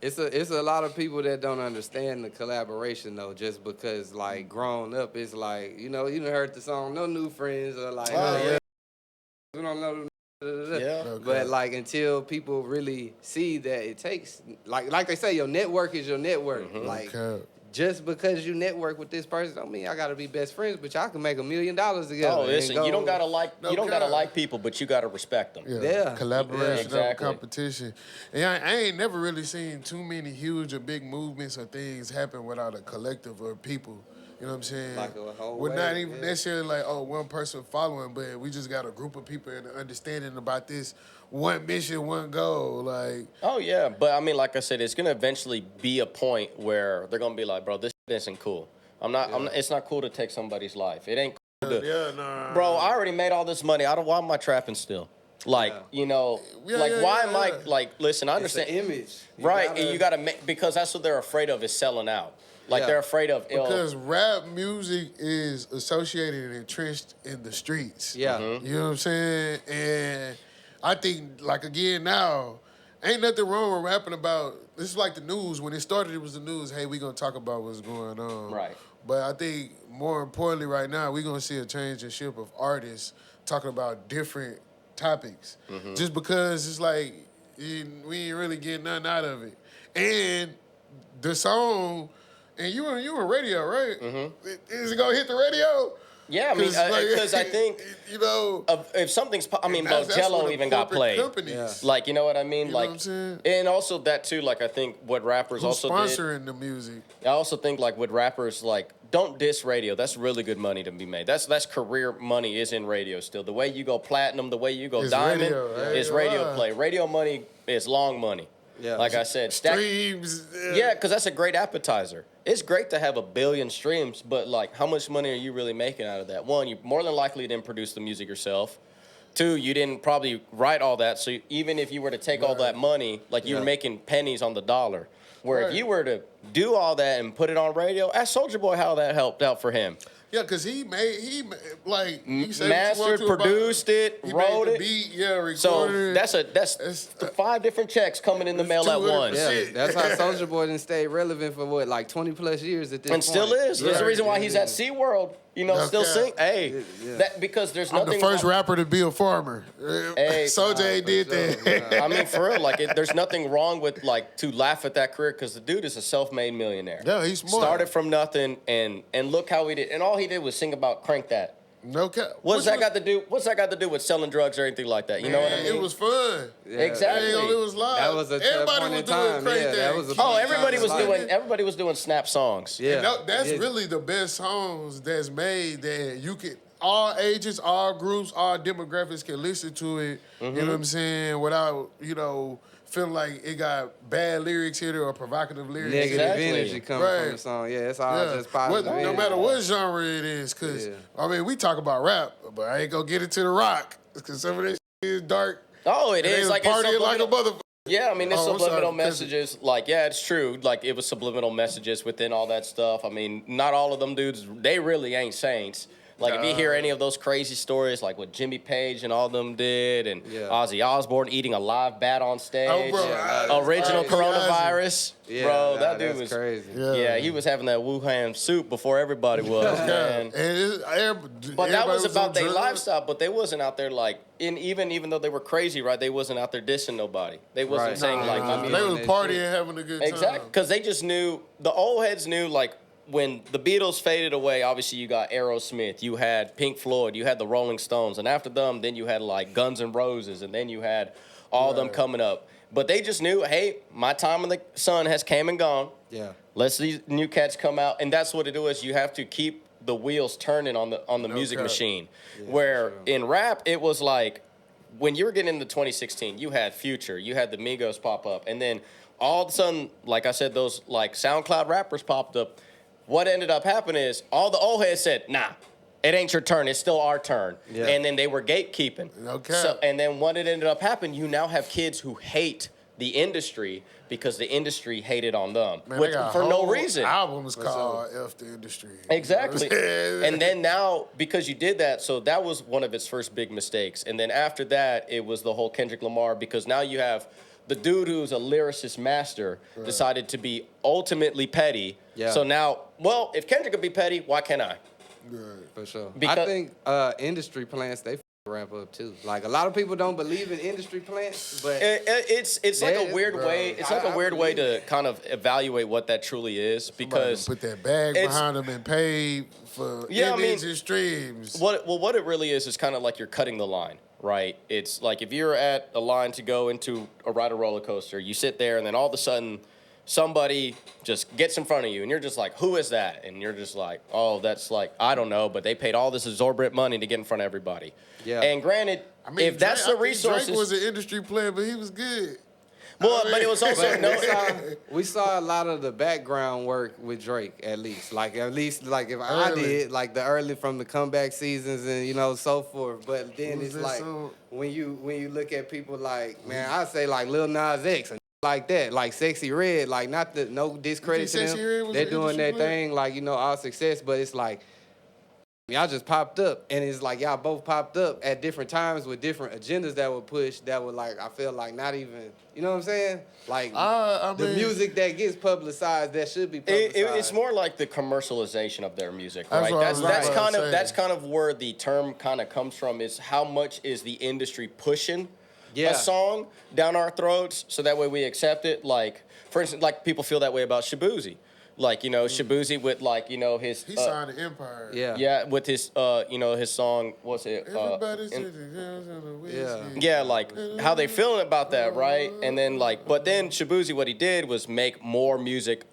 It's a lot of people that don't understand the collaboration though, just because like growing up, it's like you done heard the song "No New Friends" or like we don't know. Yeah. Okay. But like until people really see that it takes like they say, your network is your network. Like just because you network with this person don't mean I gotta be best friends, but y'all can make $1 million together. Oh, listen, you don't gotta like people, but you gotta respect them. Yeah. Collaboration, exactly. competition. And I ain't never really seen too many huge or big movements or things happen without a collective of people. You know what I'm saying? Like a whole We're wave, not even necessarily like, one person following, but we just got a group of people and an understanding about this one mission, one goal. Like, oh yeah, but I mean, like I said, it's gonna eventually be a point where they're gonna be like, bro, this isn't cool. I'm not. It's not cool to take somebody's life. It ain't cool to. Bro, I already made all this money. Why am I trapping still? Like, why am I like? Listen, I understand. It's the image, You gotta make, because that's what they're afraid of, is selling out. Like they're afraid of because rap music is associated and entrenched in the streets. Yeah. You know what I'm saying? And I think, like, again, now, ain't nothing wrong with rapping about, this is like the news. When it started, it was the news. Hey, we gonna talk about what's going on. Right. But I think more importantly right now, we're gonna see a change in ship of artists talking about different topics. Just because it's like, we ain't really getting nothing out of it. And the song, and you were radio, right? Is it gonna hit the radio? Yeah, I mean, because I think if something's, Jello even got played. Like, you know what I mean? You like, know what I'm saying? And also that too. Like, I think what rappers also sponsoring the music. I also think like with rappers, like, don't diss radio. That's really good money to be made. That's career money is in radio still. The way you go platinum, the way you go diamond is radio play. Radio money is long money. Yeah. Like I said, streams. Yeah, because that's a great appetizer. It's great to have 1 billion streams, but like, how much money are you really making out of that? One, you more than likely didn't produce the music yourself. Two, you didn't probably write all that. So even if you were to take all that money, like you're making pennies on the dollar. Where if you were to do all that and put it on radio, ask Soulja Boy how that helped out for him. Yeah, because he mastered, produced it, wrote it. Beat, recorded. So that's 5 different checks coming in the mail at once. Yeah, that's how Soulja Boy didn't stay relevant for what, like 20 plus years at this point. And still is. There's a reason why he's at SeaWorld. Still sing. Hey, that because there's nothing. I'm the first rapper to be a farmer. Hey, Soulja ain't did that. I mean, for real, like, there's nothing wrong with like to laugh at that career because the dude is a self-made millionaire. Yeah, he's smart. Started from nothing, and look how he did. And all he did was sing about Crank That. No cap. What's that got to do with selling drugs or anything like that? You know what I mean? It was fun. Yeah. Exactly. It was live. That was a everybody was doing Crank That. Everybody was doing snap songs. Yeah. That's really the best songs that's made that you can, all ages, all groups, all demographics can listen to it. You know what I'm saying? Without, feeling like it got bad lyrics here or provocative lyrics. Negative energy coming from the song. Yeah, it's all just positive. No matter what genre it is, because, we talk about rap, but I ain't going to get into the rock, because some of this is dark. Oh, it is. Like, partying like a motherfucker. Yeah, I mean, it's subliminal messages. Like, yeah, it's true. Like, it was subliminal messages within all that stuff. I mean, not all of them dudes, they really ain't saints. Like, if you hear any of those crazy stories, like what Jimmy Page and all them did, and Ozzy Osbourne eating a live bat on stage, original coronavirus, that dude was crazy. Yeah, he was having that Wuhan soup before everybody was, man. But that was about their lifestyle, but they wasn't out there like, even though they were crazy, right, they wasn't out there dissing nobody. They wasn't saying like, they was partying, having a good time. Exactly, because they just knew, the old heads knew, like, when the Beatles faded away, obviously you got Aerosmith, you had Pink Floyd, you had the Rolling Stones, and after them, then you had like Guns N' Roses, and then you had all them coming up. But they just knew, hey, my time in the sun has came and gone. Yeah. Let's these new cats come out, and that's what it is. You have to keep the wheels turning on the music machine. Yeah, where in rap, it was like when you were getting into 2016, you had Future, you had the Migos pop up, and then all of a sudden, like I said, those like SoundCloud rappers popped up. What ended up happening is all the old heads said, nah, it ain't your turn. It's still our turn. Yeah. And then they were gatekeeping. Okay. So, and then what it ended up happening, you now have kids who hate the industry because the industry hated on them for no reason. Albums called F the Industry. Exactly. And then now, because you did that, so that was one of its first big mistakes. And then after that, it was the whole Kendrick Lamar, because now you have the dude who's a lyricist master decided to be ultimately petty. Yeah. So now, well, if Kendrick could be petty, why can't I? Right. For sure. Because I think industry plants, they ramp up too. Like a lot of people don't believe in industry plants, but it's like a weird way. It's like a weird way to kind of evaluate what that truly is, because put that bag behind them and pay for image and streams. What it really is kind of like you're cutting the line, right? It's like if you're at a line to go into a ride a roller coaster, you sit there and then all of a sudden somebody just gets in front of you and you're just like, who is that? And you're just like, oh, that's like, I don't know, but they paid all this exorbitant money to get in front of everybody. Yeah. And granted, if that's the resources. Drake was an industry player, but he was good. Well, but it was also we saw a lot of the background work with Drake, at least like if I did like the early from the comeback seasons and so forth. But then it's like when you look at people like, man, I say like Lil Nas X and like that, like Sexy Red, like no discredit to them. They're doing their thing, like all success, but it's like y'all just popped up, and it's like y'all both popped up at different times with different agendas that were pushed. That were like, I feel like not even, you know what I'm saying? Like the music that gets publicized, that should be publicized. It's more like the commercialization of their music, right? That's kind of where the term kind of comes from. Is how much is the industry pushing a song down our throats, so that way we accept it. Like, for instance, like people feel that way about Shabuzi. Like, Shabuzi with his... He signed to Empire. Yeah. Yeah, with his, his song, what's it? Everybody said the girls on the whiskey. Yeah, like, how they feeling about that, right? And then, but then Shabuzi, what he did was make more music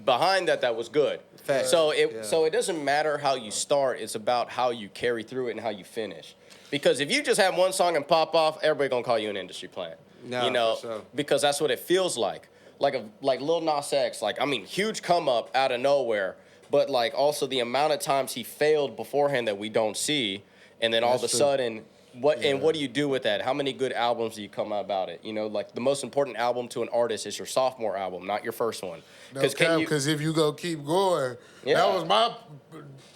behind that was good. Fact. So it doesn't matter how you start, it's about how you carry through it and how you finish. Because if you just have one song and pop off, everybody gonna call you an industry plant. No, for sure. Because that's what it feels like. Like Lil Nas X, huge come up out of nowhere, but like also the amount of times he failed beforehand that we don't see, and then all of a sudden, what do you do with that? How many good albums do you come out about it? Like the most important album to an artist is your sophomore album, not your first one. Because if you keep going, that was my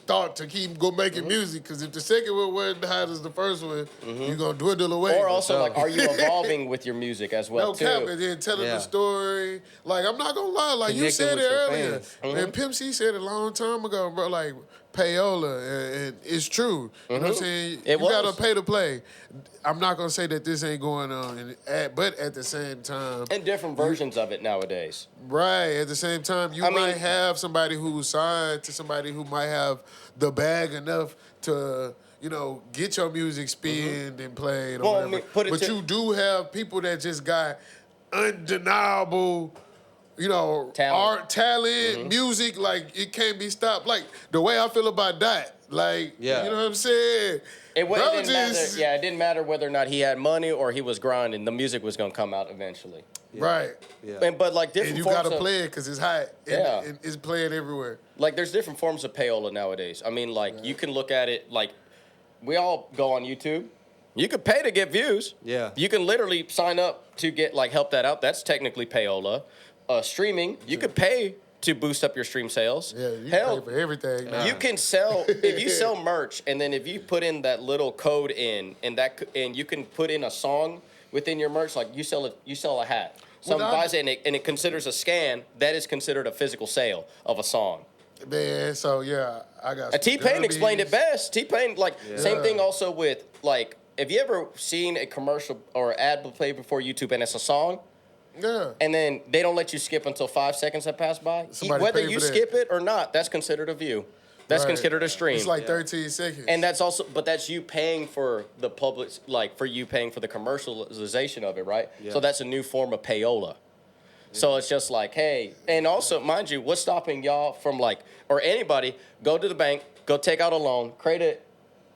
thought, to keep making music, because if the second one wasn't hot as the first one, you're going to dwindle away. Or also, are you evolving with your music as well, too? No cap, and then telling the story. Like, I'm not going to lie, like you said it earlier. And Pimp C said it a long time ago, bro, like, payola, and it's true. You know what I'm saying? You got to pay to play. I'm not going to say that this ain't going on, but at the same time... And different versions of it nowadays. Right. At the same time, you might have somebody who's signed to somebody who might have the bag enough to, get your music spinned and played or whatever. But you do have people that just got undeniable... art, talent, music, like, it can't be stopped. Like, the way I feel about that, like, you know what I'm saying? It didn't matter whether or not he had money or he was grinding. The music was going to come out eventually. Yeah. Right. Yeah. But, like, different forms and you got to play it because it's hot. And it's playing everywhere. Like, there's different forms of payola nowadays. You can look at it, like, we all go on YouTube. You could pay to get views. Yeah. You can literally sign up to get, help that out. That's technically payola. Streaming, you could pay to boost up your stream sales. Yeah, you can pay for everything now. You can sell, if you sell merch, and then if you put in that little code in, and you can put in a song within your merch, like you sell a hat. Someone buys it, and it considers a scan, that is considered a physical sale of a song. Man, so I got T-Pain explained it best. T-Pain, same thing also with, have you ever seen a commercial or ad play before YouTube and it's a song? Yeah. And then they don't let you skip until 5 seconds have passed by. Whether you skip it or not, that's considered a view. That's considered a stream. It's like 13 seconds. And that's you paying for the public, for you paying for the commercialization of it, right? Yeah. So that's a new form of payola. Yeah. So it's just like, hey, and also, mind you, what's stopping y'all from or anybody, go to the bank, go take out a loan, create a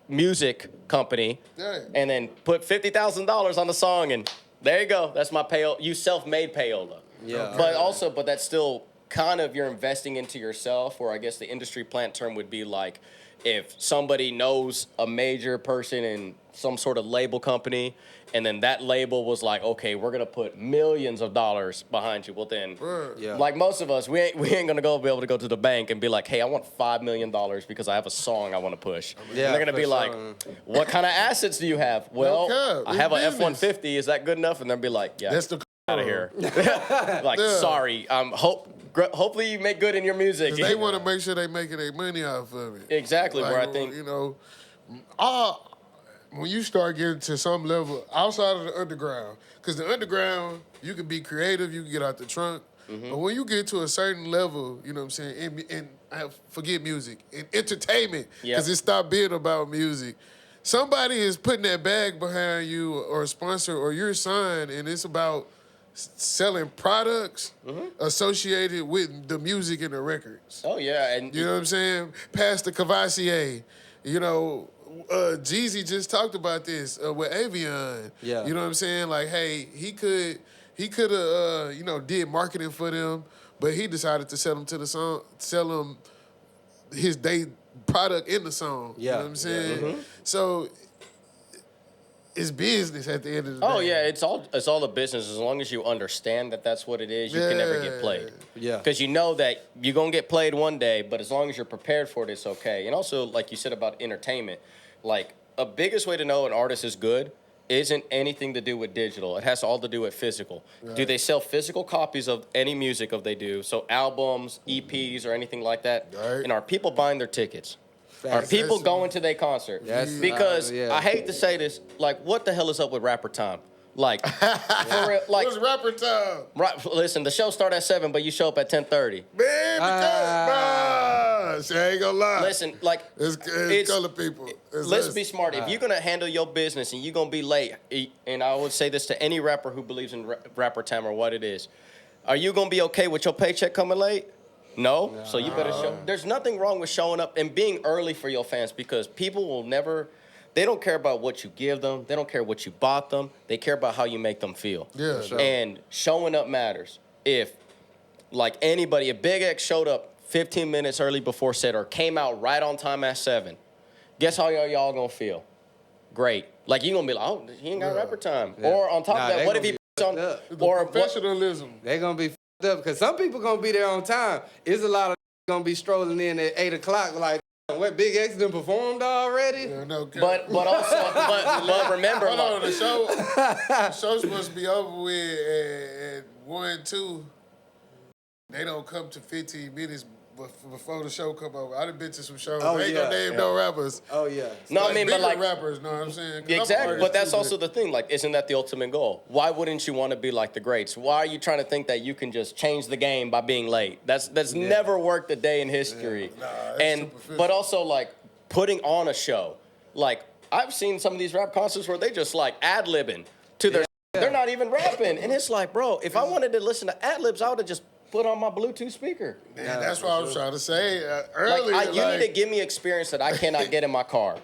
music company, and then put $50,000 on the song and... There you go. That's my payola. You self-made payola. Yeah. But that's still kind of you're investing into yourself, or I guess the industry plant term would be like if somebody knows a major person in some sort of label company, and then that label was like, okay, we're going to put millions of dollars behind you. Well, then, like most of us, we ain't going to be able to go to the bank and be like, hey, I want $5 million because I have a song I want to push. Yeah, and they're going to be like, what kind of assets do you have? Well, I have an F-150. Is that good enough? And they'll be like, yeah. That's the out of here. Like, sorry. Hopefully you make good in your music. They want to make sure they making their money off of it. Exactly, like, where I think, you know, when you start getting to some level outside of the underground, because the underground, you can be creative, you can get out the trunk. But when you get to a certain level, you know what I'm saying, and forget music, and entertainment, because it stopped being about music. Somebody is putting that bag behind you or a sponsor or you're signed, and it's about selling products associated with the music and the records. Oh, yeah. And you know what I'm saying? Pastor Cavassier, you know, Jeezy just talked about this with Avion. Yeah. You know what I'm saying? Like, hey, he could have, you know, did marketing for them, but he decided to sell them his product in the song. Yeah. You know what I'm saying? So it's business at the end of the day. Oh yeah, it's all the business. As long as you understand that that's what it is, you can never get played. Yeah. Because you know that you're gonna get played one day, but as long as you're prepared for it, it's okay. And also, like you said about entertainment, like a biggest way to know an artist is good isn't anything to do with digital. It has all to do with physical. Right. Do they sell physical copies of any music they do? So albums, EPs, or anything like that? Right. And are people buying their tickets? Are people going to their concert? Yes. Because I hate to say this, like, what the hell is up with rapper time? Like, for real, like, what's rapper time? Right. Listen, the show starts at 7, but you show up at 10:30. Man, because I ain't gonna lie. Listen, like, it's color people. Let's be smart. If you're gonna handle your business and you're gonna be late, and I would say this to any rapper who believes in rapper time or what it is, are you gonna be okay with your paycheck coming late? No. So you better show. There's nothing wrong with showing up and being early for your fans, because people will never. They don't care about what you give them. They don't care what you bought them. They care about how you make them feel. Yeah. Sure. And showing up matters. If, like anybody, if Big X showed up 15 minutes early before set or came out right on time at 7, guess how y'all gonna feel? Great. Like, you gonna be like, oh, he ain't got rapper time. Yeah. Or on top of that, what if he on or professionalism? They gonna be up because some people gonna be there on time. It's a lot of gonna be strolling in at 8 o'clock like. What, Big X done performed already? Yeah, no, but remember, hold on, the show's supposed to be over with at 1, 2. They don't come to 15 minutes before the show come over. I done been to some shows. They ain't gonna name no rappers. Oh yeah. No, like, I mean, but like rappers, know what I'm saying? Exactly. But that's also the thing. Like, isn't that the ultimate goal? Why wouldn't you want to be like the greats? Why are you trying to think that you can just change the game by being late? That's never worked a day in history. Yeah. But also like putting on a show. Like, I've seen some of these rap concerts where they just like ad-libbing to their. They're not even rapping, and it's like, bro, if I wanted to listen to ad-libs, I would have just put on my Bluetooth speaker. Man, that's what I was trying to say earlier. You need to give me experience that I cannot get in my car.